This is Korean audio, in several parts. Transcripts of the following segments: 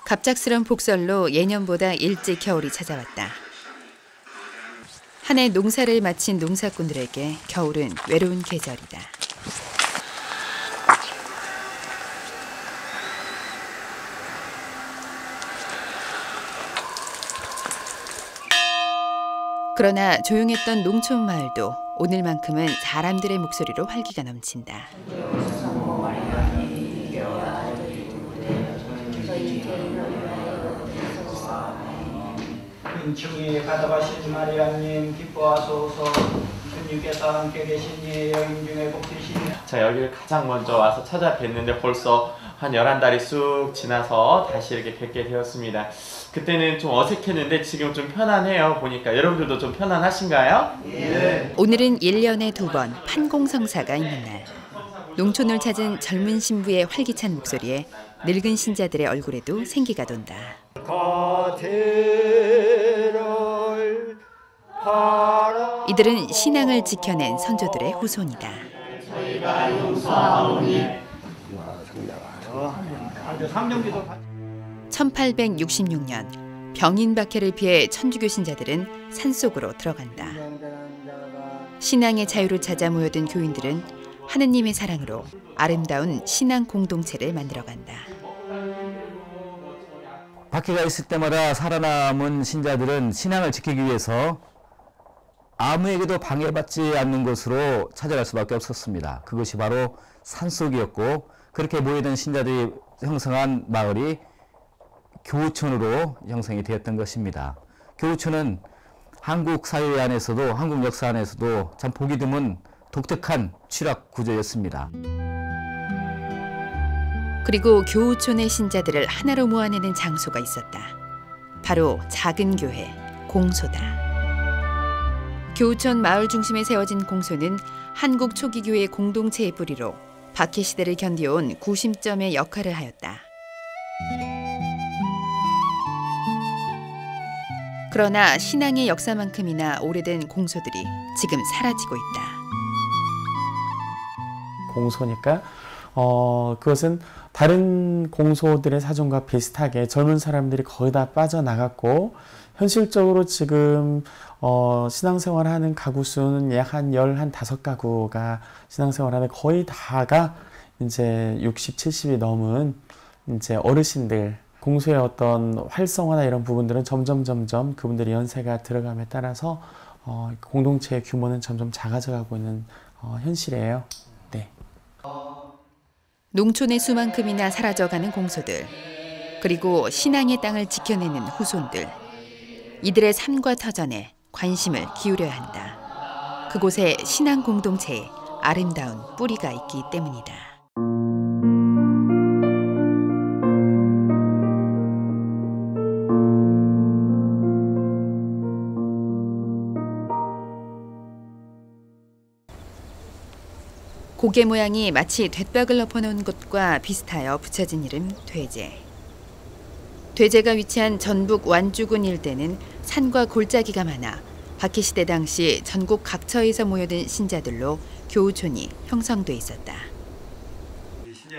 갑작스런 폭설로 예년보다 일찍 겨울이 찾아왔다. 한 해 농사를 마친 농사꾼들에게 겨울은 외로운 계절이다. 그러나 조용했던 농촌 마을도 오늘만큼은 사람들의 목소리로 활기가 넘친다. 은총이 가져가신 마리아님 기뻐하소서. 주님께서 함께 계시니 여인 중에 복되시니. 자, 여기를 가장 먼저 와서 찾아뵀는데 벌써 한 11달이 쑥 지나서 다시 이렇게 뵙게 되었습니다. 그때는 좀 어색했는데 지금 좀 편안해요. 보니까 여러분들도 좀 편안하신가요? 네. 오늘은 1년에 2번 판공성사가 있는 날. 농촌을 찾은 젊은 신부의 활기찬 목소리에 늙은 신자들의 얼굴에도 생기가 돈다. 이들은 신앙을 지켜낸 선조들의 후손이다. 1866년 병인박해를 피해 천주교 신자들은 산속으로 들어간다. 신앙의 자유를 찾아 모여든 교인들은 하느님의 사랑으로 아름다운 신앙 공동체를 만들어간다. 박해가 있을 때마다 살아남은 신자들은 신앙을 지키기 위해서 아무에게도 방해받지 않는 곳으로 찾아갈 수밖에 없었습니다. 그것이 바로 산속이었고, 그렇게 모이던 신자들이 형성한 마을이 교우촌으로 형성이 되었던 것입니다. 교우촌은 한국 사회 안에서도, 한국 역사 안에서도 참 보기 드문 독특한 취락 구조였습니다. 그리고 교우촌의 신자들을 하나로 모아내는 장소가 있었다. 바로 작은 교회, 공소다. 교우촌 마을 중심에 세워진 공소는 한국 초기 교회 공동체의 뿌리로 박해 시대를 견디어온 구심점의 역할을 하였다. 그러나 신앙의 역사만큼이나 오래된 공소들이 지금 사라지고 있다. 공소니까 그것은 다른 공소들의 사정과 비슷하게 젊은 사람들이 거의 다 빠져나갔고, 현실적으로 지금 신앙생활을 하는 가구 수는 약 한 15가구가 신앙생활하는, 거의 다가 이제 60, 70이 넘은 이제 어르신들. 공소의 어떤 활성화나 이런 부분들은 점점 그분들의 연세가 들어감에 따라서 공동체의 규모는 점점 작아져가고 있는 현실이에요. 네. 농촌의 수만큼이나 사라져가는 공소들, 그리고 신앙의 땅을 지켜내는 후손들. 이들의 삶과 터전에 관심을 기울여야 한다. 그곳에 신앙 공동체의 아름다운 뿌리가 있기 때문이다. 고개 모양이 마치 돛박을 엎어놓은 것과 비슷하여 붙여진 이름 돼제. 돼제가 위치한 전북 완주군 일대는 산과 골짜기가 많아 박해시대 당시 전국 각처에서 모여든 신자들로 교우촌이 형성돼 있었다.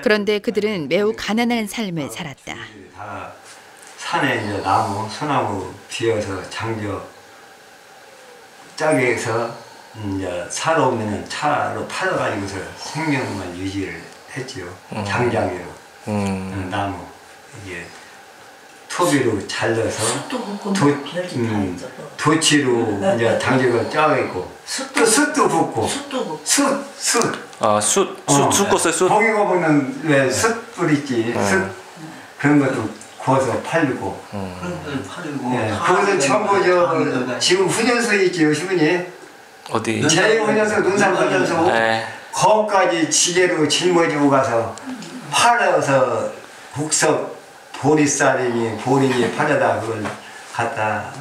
그런데 그들은 매우 가난한 삶을 살았다. 다 산에 이제 나무, 소나무 비어서 장저 짝에 해서 이제 차로 오면 차로 팔아가지고서 생명만 유지를 했지요. 장작으로 나무 이게 토비로 잘라서 도치로 이제 장작을 짜고 숯도 붓고 숯 숯꽃의 숯? 거기 가보면 왜 숯불 있지. 숯 그런 것도 구워서 팔고 예, 그것을 전부 지금 훈련소 있지요, 시분이. 어디? 제2훈련소, 논산훈련소 거기까지 지게로 짊어지고 가서 팔아서 국석 보리쌀이니 보리니 팔아다 그걸 갖다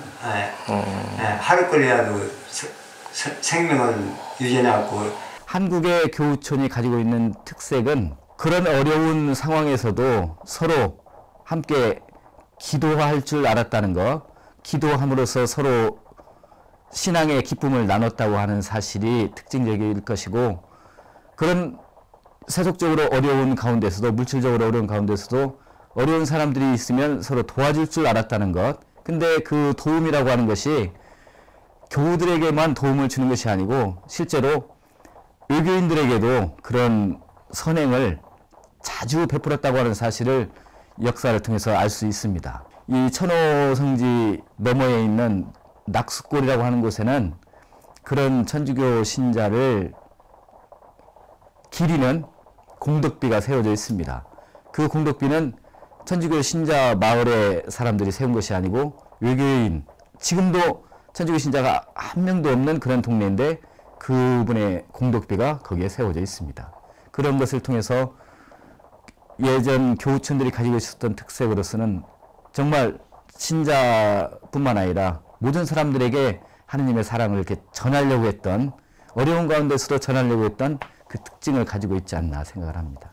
하루거리라도 생명을 유지해놨고. 한국의 교우촌이 가지고 있는 특색은 그런 어려운 상황에서도 서로 함께 기도할 줄 알았다는 것, 기도함으로써 서로 신앙의 기쁨을 나눴다고 하는 사실이 특징적일 것이고, 그런 세속적으로 어려운 가운데서도, 물질적으로 어려운 가운데서도 어려운 사람들이 있으면 서로 도와줄 줄 알았다는 것. 근데 그 도움이라고 하는 것이 교우들에게만 도움을 주는 것이 아니고 실제로 외교인들에게도 그런 선행을 자주 베풀었다고 하는 사실을 역사를 통해서 알 수 있습니다. 이 천호성지 너머에 있는 낙숫골이라고 하는 곳에는 그런 천주교 신자를 기리는 공덕비가 세워져 있습니다. 그 공덕비는 천주교 신자 마을의 사람들이 세운 것이 아니고 외교인, 지금도 천주교 신자가 한 명도 없는 그런 동네인데 그분의 공덕비가 거기에 세워져 있습니다. 그런 것을 통해서 예전 교우촌들이 가지고 있었던 특색으로서는 정말 신자뿐만 아니라 모든 사람들에게 하느님의 사랑을 이렇게 전하려고 했던, 어려운 가운데서도 전하려고 했던 그 특징을 가지고 있지 않나 생각을 합니다.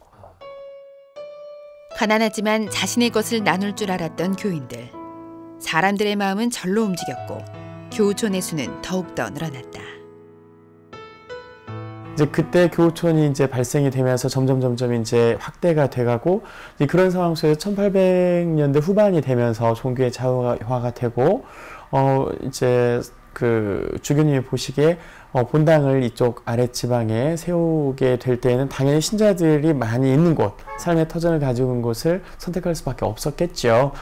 가난하지만 자신의 것을 나눌 줄 알았던 교인들. 사람들의 마음은 절로 움직였고 교우촌의 수는 더욱더 늘어났다. 이제 그때 교우촌이 이제 발생이 되면서 점점 이제 확대가 돼가고, 그런 상황 속에서 1800년대 후반이 되면서 종교의 자유화가 되고, 이제 그 주교님이 보시기에 본당을 이쪽 아랫지방에 세우게 될 때에는 당연히 신자들이 많이 있는 곳, 삶의 터전을 가지고 있는 곳을 선택할 수밖에 없었겠죠.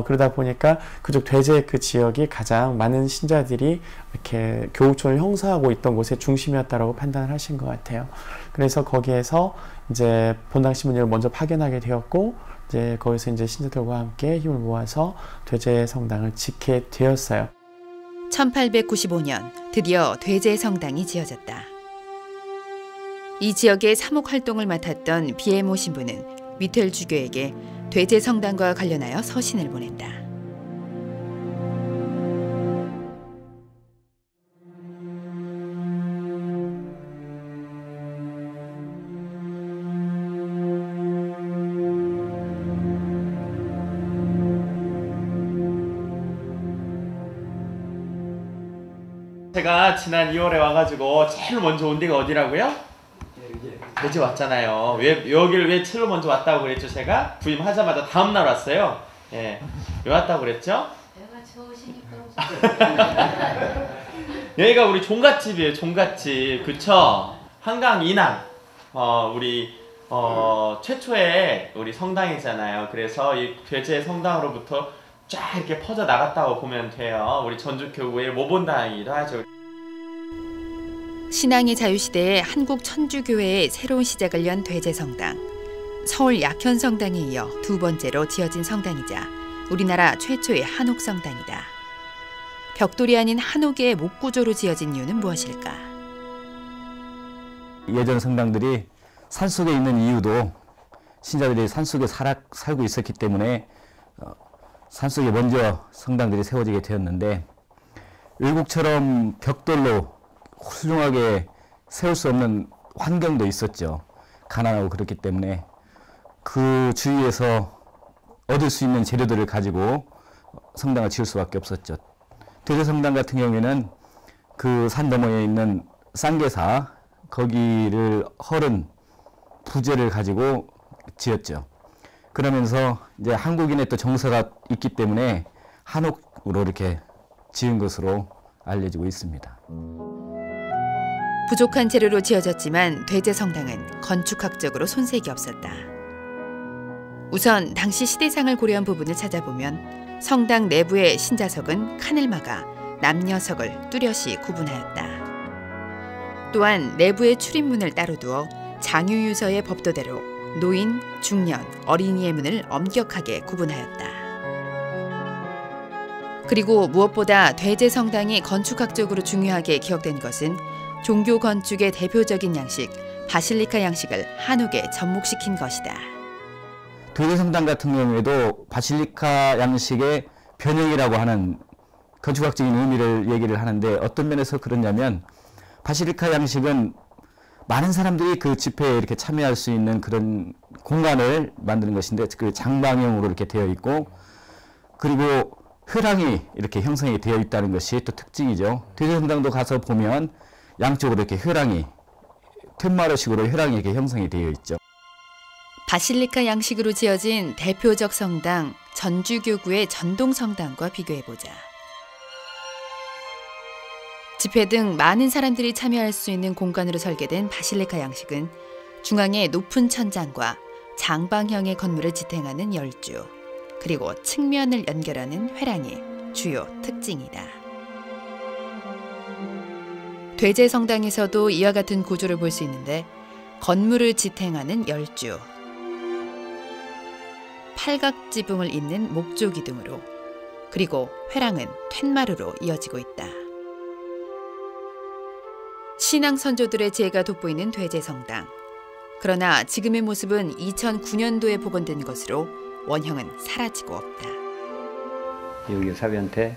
그러다 보니까 그쪽 대제 그 지역이 가장 많은 신자들이 이렇게 교우촌을 형성하고 있던 곳의 중심이었다라고 판단을 하신 것 같아요. 그래서 거기에서 이제 본당 신문을 먼저 파견하게 되었고, 이제 거기서 이제 신자들과 함께 힘을 모아서 대제 성당을 짓게 되었어요. 1895년 드디어 대제 성당이 지어졌다. 이 지역의 사목 활동을 맡았던 비에모 신부는 미텔 주교에게 대제 성당과 관련하여 서신을 보냈다. 제가 지난 2월에 와가지고 제일 먼저 온 데가 어디라고요? 대제 왔잖아요. 여기를 왜 제일 먼저 왔다고 그랬죠? 제가 부임하자마자 다음날 왔어요. 예, 왜 왔다고 그랬죠? 내가 좋으시니까 여기가 우리 종갓집이에요. 종갓집, 그쵸? 한강 이남, 우리 최초의 우리 성당이잖아요. 그래서 이 대제 성당으로부터 쫙 이렇게 퍼져 나갔다고 보면 돼요. 우리 전주교구의 모본당이기도 하죠. 신앙의 자유시대에 한국 천주교회의 새로운 시작을 연 대제성당. 서울 약현성당에 이어 두 번째로 지어진 성당이자 우리나라 최초의 한옥성당이다. 벽돌이 아닌 한옥의 목구조로 지어진 이유는 무엇일까? 예전 성당들이 산속에 있는 이유도 신자들이 산속에 살고 있었기 때문에 산속에 먼저 성당들이 세워지게 되었는데, 외국처럼 벽돌로 훌륭하게 세울 수 없는 환경도 있었죠. 가난하고 그렇기 때문에 그 주위에서 얻을 수 있는 재료들을 가지고 성당을 지을 수밖에 없었죠. 대제성당 같은 경우에는 그 산 너머에 있는 쌍계사, 거기를 헐은 부재를 가지고 지었죠. 그러면서 이제 한국인의 또 정서가 있기 때문에 한옥으로 이렇게 지은 것으로 알려지고 있습니다. 부족한 재료로 지어졌지만 대제성당은 건축학적으로 손색이 없었다. 우선 당시 시대상을 고려한 부분을 찾아보면 성당 내부의 신자석은 칸을 막아 남녀석을 뚜렷이 구분하였다. 또한 내부의 출입문을 따로 두어 장유유서의 법도대로 노인, 중년, 어린이의 문을 엄격하게 구분하였다. 그리고 무엇보다 대제성당이 건축학적으로 중요하게 기억된 것은 종교 건축의 대표적인 양식, 바실리카 양식을 한옥에 접목시킨 것이다. 대제성당 같은 경우에도 바실리카 양식의 변형이라고 하는 건축학적인 의미를 얘기를 하는데, 어떤 면에서 그러냐면 바실리카 양식은 많은 사람들이 그 집회에 이렇게 참여할 수 있는 그런 공간을 만드는 것인데, 그 장방형으로 이렇게 되어 있고, 그리고 회랑이 이렇게 형성이 되어 있다는 것이 또 특징이죠. 대제성당도 가서 보면 양쪽으로 이렇게 회랑이, 툇마루식으로 회랑이 이렇게 형성이 되어 있죠. 바실리카 양식으로 지어진 대표적 성당 전주교구의 전동성당과 비교해보자. 집회 등 많은 사람들이 참여할 수 있는 공간으로 설계된 바실리카 양식은 중앙에 높은 천장과 장방형의 건물을 지탱하는 열주, 그리고 측면을 연결하는 회랑이 주요 특징이다. 대제성당에서도 이와 같은 구조를 볼 수 있는데 건물을 지탱하는 열주, 팔각지붕을 잇는 목조기 등으로, 그리고 회랑은 툇마루로 이어지고 있다. 신앙 선조들의 재가 돋보이는 대제성당. 그러나 지금의 모습은 2009년도에 복원된 것으로 원형은 사라지고 없다. 여기 사비한테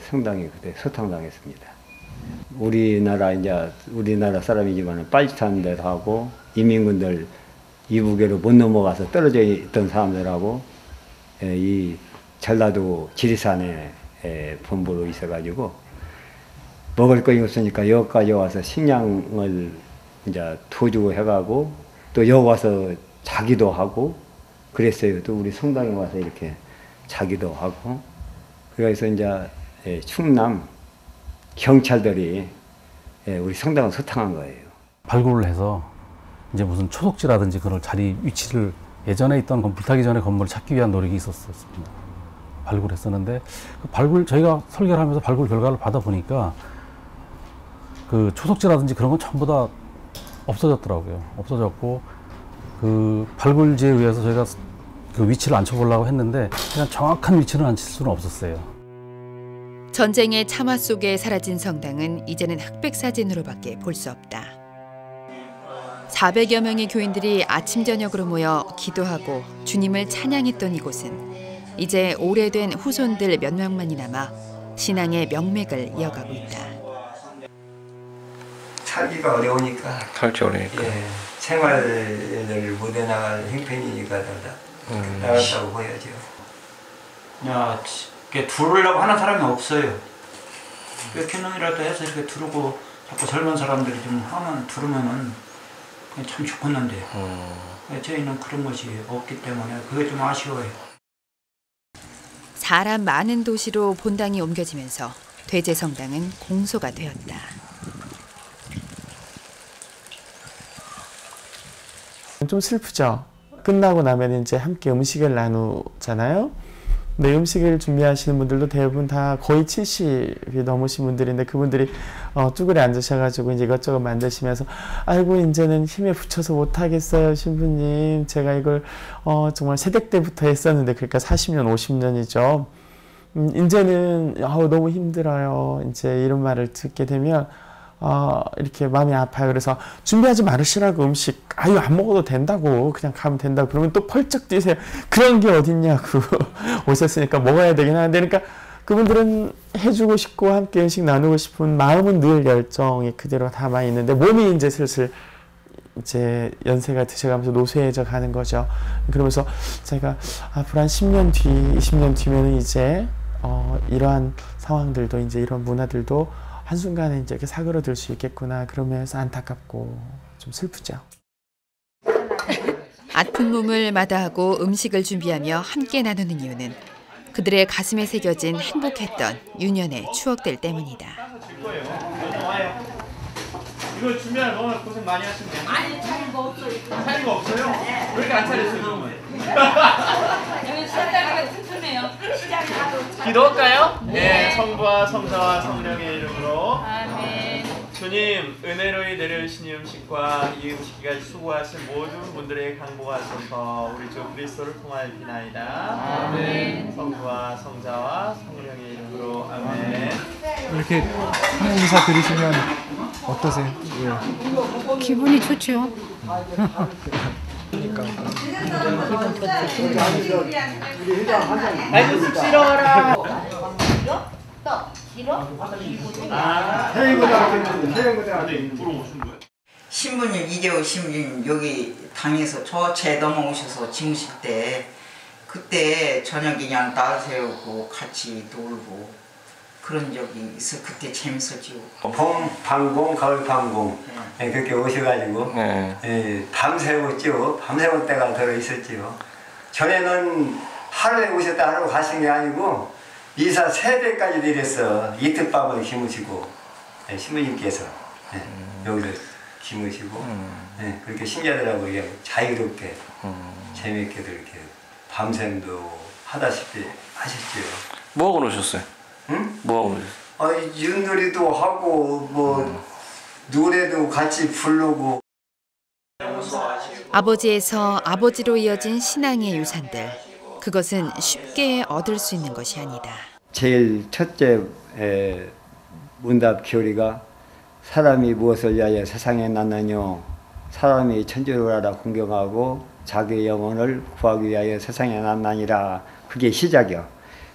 성당이 그때 소탕당했습니다. 우리나라 사람이지만 빨리 타는 데도 하고 이민군들 이북으로 못 넘어가서 떨어져 있던 사람들하고 이 전라도 지리산에 본부로 있어가지고 먹을 거이 없으니까 여기까지 와서 식량을 이제 도주고 해가고 또 여기 와서 자기도 하고 그랬어요. 또 우리 성당에 와서 이렇게 자기도 하고 그래서 이제 충남 경찰들이 우리 성당을 소탕한 거예요. 발굴을 해서 이제 무슨 초속지라든지 그런 자리 위치를 예전에 있던 불타기 전에 건물을 찾기 위한 노력이 있었습니다. 발굴했었는데 저희가 설계를 하면서 발굴 결과를 받아보니까 그 초속지라든지 그런 건 전부 다 없어졌더라고요. 없어졌고 그 발굴지에 의해서 저희가 그 위치를 앉혀보려고 했는데 그냥 정확한 위치를 앉힐 수는 없었어요. 전쟁의 참화 속에 사라진 성당은 이제는 흑백 사진으로밖에 볼 수 없다. 400여 명의 교인들이 아침 저녁으로 모여 기도하고 주님을 찬양했던 이곳은 이제 오래된 후손들 몇 명만이 남아 신앙의 명맥을 이어가고 있다. 살기가 어려우니까 살기 어려우니까 생활을 못해 나갈 형편이니까 나갔다고 보여죠. 야, 이렇게 두르려고 하는 사람이 없어요. 몇 킬로이라도 해서 이렇게 두르고 자꾸 젊은 사람들이 좀 하면 두르면은 참 좋겠는데 저희는 그런 것이 없기 때문에 그게 좀 아쉬워요. 사람 많은 도시로 본당이 옮겨지면서 대제성당은 공소가 되었다. 좀 슬프죠. 끝나고 나면 이제 함께 음식을 나누잖아요. 근데 음식을 준비하시는 분들도 대부분 다 거의 70이 넘으신 분들인데 그분들이 쭈그려 앉으셔가지고 이제 이것저것 만드시면서 아이고 이제는 힘에 부쳐서 못하겠어요 신부님. 제가 이걸 정말 새댁 때부터 했었는데 그러니까 40년 50년이죠. 이제는 너무 힘들어요. 이제 이런 말을 듣게 되면 이렇게 마음이 아파요. 그래서 준비하지 말으시라고 음식 안 먹어도 된다고 그냥 가면 된다고 그러면 또 펄쩍 뛰세요. 그런 게 어딨냐고 오셨으니까 먹어야 되긴 하는데 그러니까 그분들은 해주고 싶고 함께 음식 나누고 싶은 마음은 늘 열정이 그대로 담아 있는데 몸이 이제 슬슬 이제 연세가 드셔가면서 노쇠해져 가는 거죠. 그러면서 제가 앞으로 한 10년 뒤 20년 뒤면은 이제 이러한 상황들도 이제 이런 문화들도 한순간에 이제 이렇게 사그러들 수 있겠구나 그러면서 안타깝고 좀 슬프죠. 아픈 몸을 마다하고 음식을 준비하며 함께 나누는 이유는 그들의 가슴에 새겨진 행복했던 유년의 추억들 때문이다. 이거 준비하는 너무 고생 많이 하셨네요. 아니 차린 거 없어요. 차린 거 없어요? 왜 이렇게 안 차렸어요 그러면? 여기 시작하기가 튼튼해요. 기도할까요? 네. 성부와 성자와 성령의 이름으로. 아멘. 주님, 은혜로이 내려주신 이 음식과 이 음식까지 수고하신 모든 분들의 강복하소서 우리 주 그리스도를 통하여 비나이다. 아멘. 성부와 성자와 성령의 이름으로. 아멘. 이렇게 하는 인사 드리시면 어떠세요? 기분이 좋죠. 아이고 쑥 싫어라. 신부님 이재호 신부님 여기 당에서 저체 넘어오셔서 지무실 때 그때 저녁에 그냥 날 세우고 같이 놀고 그런 적이 있어. 그때 재밌었지요. 봄 방공, 가을 방공 그렇게 오셔가지고 밤새웠죠. 밤새울 때가 들어 있었지요. 전에는 하루에 오셨다 하루 가신 게 아니고 이사 세대까지 내렸어. 이틀 밤을 기무시고 신부님께서 여기서 기무시고 그렇게 신자들하고 자유롭게 재미있게 이렇게 밤샘도 하다시피 하셨지요. 뭐하고 노셨어요? 응? 뭐하고 노셨어요? 윷놀이도 하고 뭐 노래도 같이 부르고. 아버지에서 아버지로 이어진 신앙의 유산들. 그것은 쉽게 얻을 수 있는 것이 아니다. 제일 첫째 문답 교리가 사람이 무엇을 위하여 세상에 났느뇨. 사람이 천주를 알아 공경하고 자기 영혼을 구하기 위하여 세상에 났나니라. 그게 시작이야.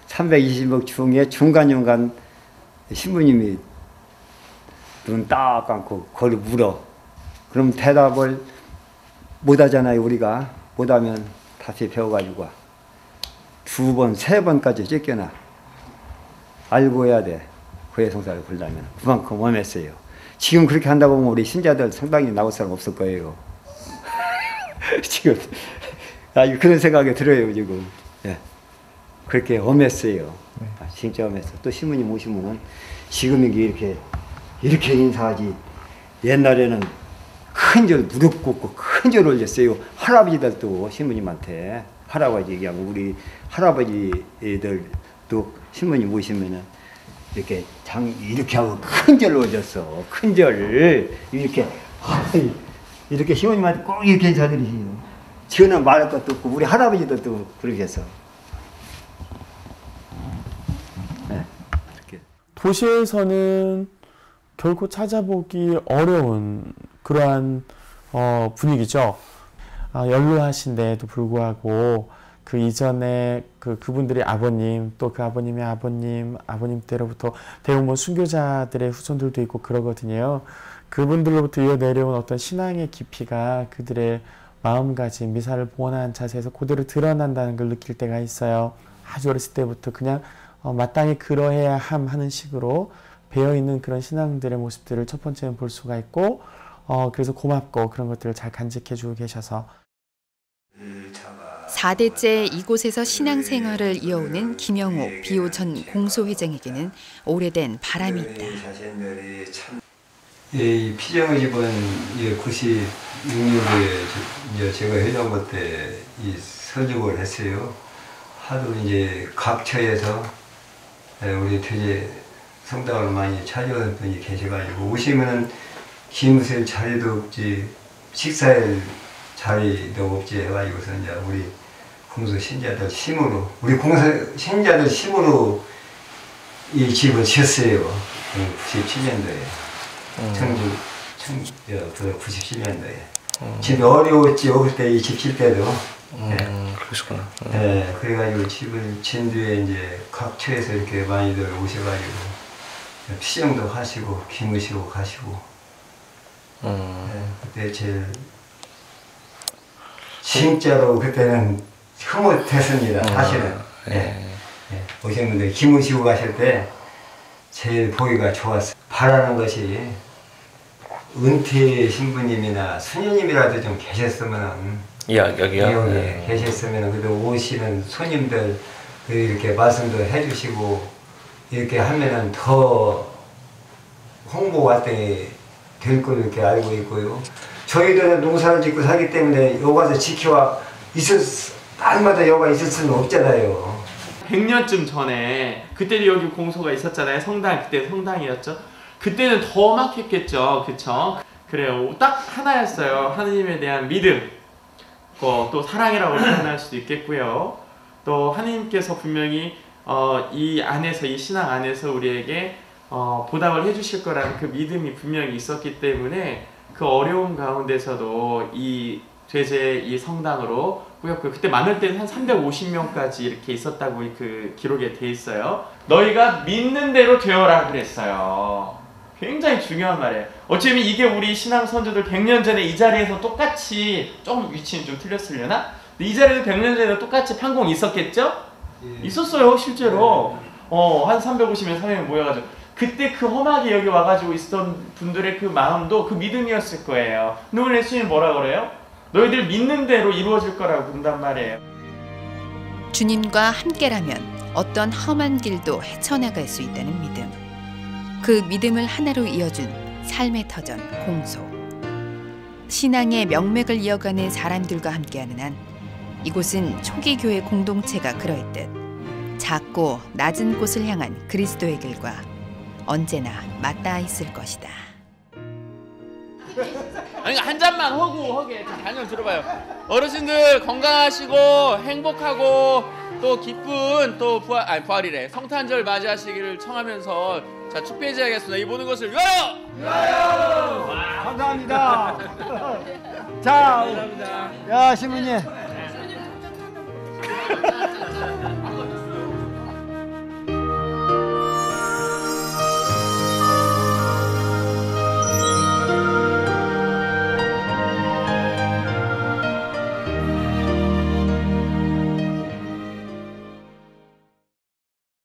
320억 중에 중간중간 신부님이 눈 딱 감고 그걸 물어. 그럼 대답을 못하잖아요. 우리가 못하면 다시 배워가지고 2번, 3번까지 쫓겨나. 알고 해야 돼. 구해 성사를 보려면 그만큼 원했어요. 지금 그렇게 한다고 하면 우리 신자들 상당히 나올 사람 없을 거예요. 지금 그런 생각이 들어요. 지금 그렇게 엄했어요. 진짜 엄했어. 또 신부님 오시면은 지금 이렇게 인사하지. 옛날에는 큰절 무릎 꿇고 큰절 올렸어요. 할아버지들도 신부님한테 할아버지 얘기하고 우리 할아버지들도 신부님 오시면은 이렇게 이렇게 하고 큰절 올렸어. 큰절 이렇게 신부님한테 꼭 이렇게 인사드리세요. 지어는 말할 것도 없고 우리 할아버지들도 그렇게 해서. 도시에서는 결코 찾아보기 어려운 그러한 분위기죠. 연로하신데도 불구하고 그 이전에 그분들의 아버님 또 그 아버님의 아버님 때로부터 대부분 순교자들의 후손들도 있고 그러거든요. 그분들로부터 이어내려온 어떤 신앙의 깊이가 그들의 마음가짐, 미사를 봉헌한 자세에서 그대로 드러난다는 걸 느낄 때가 있어요. 아주 어렸을 때부터 그냥 마땅히 그러해야 하는 식으로 배어있는 그런 신앙들의 모습들을 첫 번째는 볼 수가 있고 그래서 고맙고 그런 것들을 잘 간직해주고 계셔서 4대째 이곳에서 신앙생활을 이어오는 김영옥 비오 전 공소회장에게는 오래된 바람이 있다. 이 피정의 집은 96년도에 제가 회장부 때 설립을 했어요. 하도 이제 각처에서 우리 퇴제 성당을 많이 찾아오는 분이 계셔가지고 오시면은 기무실 자리도 없지 식사할 자리도 없지 해가지고서 이제 우리 공소 신자들 힘으로 이 집을 지었어요. 97년도에 청주 97년도에 집이 어려웠지요. 그때 이 집 질 때도. 그러시구나. 그래가지고 집을 진 뒤에 이제 각처에서 이렇게 많이들 오셔가지고 피정도 하시고 기무시고 가시고. 그때 제일 진짜로 그때는 흐뭇했습니다. 사실은. 오셨는데 기무시고 가실 때 제일 보기가 좋았어요. 바라는 것이 은퇴 신부님이나 수녀님이라도 좀 계셨으면 여기요? 계셨으면 그래도 오시는 손님들 이렇게 말씀도 해주시고 이렇게 하면은 더 홍보 활동이 될 걸 이렇게 알고 있고요. 저희들은 농사를 짓고 살기 때문에 여기 가서 지켜와 날마다 여기가 있을 수는 없잖아요. 100년쯤 전에 그때도 여기 공소가 있었잖아요. 그때 성당이었죠. 그때는 더 막혔겠죠. 그쵸? 그래요. 딱 하나였어요. 하느님에 대한 믿음. 또 사랑이라고 표현할 수도 있겠고요. 또 하느님께서 분명히 이 신앙 안에서 우리에게 보답을 해주실 거라는 그 믿음이 분명히 있었기 때문에 그 어려움 가운데서도 이 죄제 이 성당으로 꾸였고요. 그때 많을 때는 한 350명까지 이렇게 있었다고 그 기록에 돼 있어요. 너희가 믿는 대로 되어라 그랬어요. 굉장히 중요한 말이에요. 어쩌면 이게 우리 신앙 선조들 100년 전에 이 자리에서 똑같이 좀 위치는 좀 틀렸으려나? 이 자리에서 100년 전에 똑같이 판공이 있었겠죠? 있었어요, 실제로. 한 350명, 300명 모여가지고 그때 그 험하게 여기 와가지고 있었던 분들의 그 마음도 그 믿음이었을 거예요. 오늘 예수님이 뭐라 그래요? 너희들 믿는 대로 이루어질 거라고 그런단 말이에요. 주님과 함께라면 어떤 험한 길도 헤쳐나갈 수 있다는 믿음. 그 믿음을 하나로 이어준 삶의 터전 공소. 신앙의 명맥을 이어가는 사람들과 함께하는 한 이곳은 초기 교회 공동체가 그럴듯 작고 낮은 곳을 향한 그리스도의 길과 언제나 맞닿아 있을 것이다. 아니 한 잔만 허구하게 단연 들어봐요. 어르신들 건강하시고 행복하고 또 기쁜 또 부활이래 성탄절 맞이하시기를 청하면서 자 축배제하겠습니다. 이 모든 것을 위하여! 위하여! 감사합니다. 자, 감사합니다. 야 신부님.